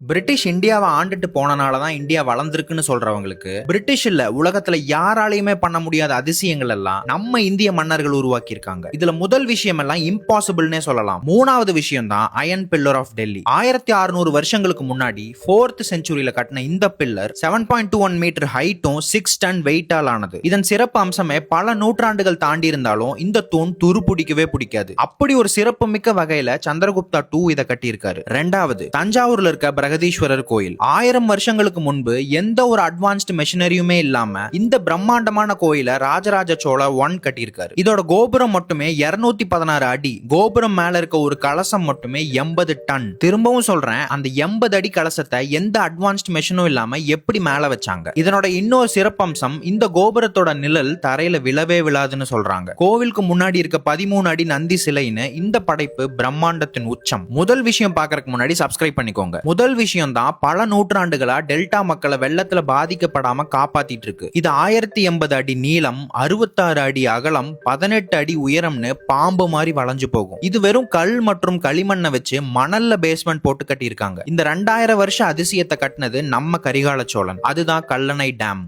British இந்தியாவை ஆண்டுட்டு போனனால தான் இந்தியா வளர்ந்துருக்குன்னு சொல்றவங்களுக்கு, பிரிட்டிஷ் இல்ல உலகத்துல யாராலையுமே பண்ண முடியாத அதிசயங்கள் எல்லாம் நம்ம இந்திய மன்னர்கள் உருவாக்கி இருக்காங்க. இதுல முதல் விஷயம் எல்லாம் இம்பாசிபிள்னே சொல்லலாம். மூணாவது விஷயம் தான் அயன் பில்லர் ஆஃப் டெல்லி. 1600 வருஷங்களுக்கு முன்னாடி 4th செஞ்சுரியில கட்டின இந்த பில்லர் 7.21 மீட்டர் ஹைட்டும் 6 டன் வெயிட்டால் ஆனது. இதன் சிறப்பு அம்சமே பல நூற்றாண்டுகள் தாண்டி இருந்தாலும் இந்த தூண் துரு பிடிக்கவே பிடிக்காது. அப்படி ஒரு சிறப்பு மிக்க வகையில சந்திரகுப்தா 2 இதை கட்டியிருக்காரு. ரெண்டாவது, தஞ்சாவூர்ல இருக்க பிரகதீஸ்வரர் கோயில். 1000 வருஷங்களுக்கு முன்பு எந்த ஒரு அட்வான்ஸ்டு மெஷினரியுமே இல்லாம இந்த பிரம்மாண்டமான கோயிலை ராஜராஜ சோழ 1 கட்டியிருக்காரு. இதோட கோபுரம் மட்டுமே 216 அடி. கோபுரம் மேல இருக்க ஒரு கலசம் மட்டுமே 80 டன். திரும்பவும் சொல்றேன், அந்த 80 அடி கலசத்தை எந்த அட்வான்ஸ்டு மெஷினும் இல்லாம எப்படி மேல வச்சாங்க? இதனோட இன்னொரு சிறப்பம்சம், இந்த கோபுரத்தோட நிழல் தரையில விழவே விழாதுன்னு சொல்றாங்க. கோவிலுக்கு முன்னாடி இருக்க 13 அடி நந்தி சிலைன்னு இந்த படைப்பு பிரம்மாண்டத்தின் உச்சம். முதல் விஷயம் பார்க்கறதுக்கு முன்னாடி சப்ஸ்கிரைப் பண்ணிக்கோங்க. முதல் விஷயம் தான் பல நூற்றாண்டுகளா டெல்டா மக்களை வெள்ளத்துல பாதிக்கப்படாம காப்பாத்திட்டு இருக்கு. இது 1080 அடி நீளம், 66 அடி அகலம், 18 அடி உயரம்னு பாம்பு மாதிரி வளைஞ்சு போகும். இது வெறும் கல் மற்றும் களிமண்ணை வச்சு மணல்ல பேஸ்மெண்ட் போட்டு கட்டியிருக்காங்க. இந்த 2000 வருஷ அதிசயத்தை கட்டினது நம்ம கரிகால சோழன். அதுதான் கல்லணை டேம்.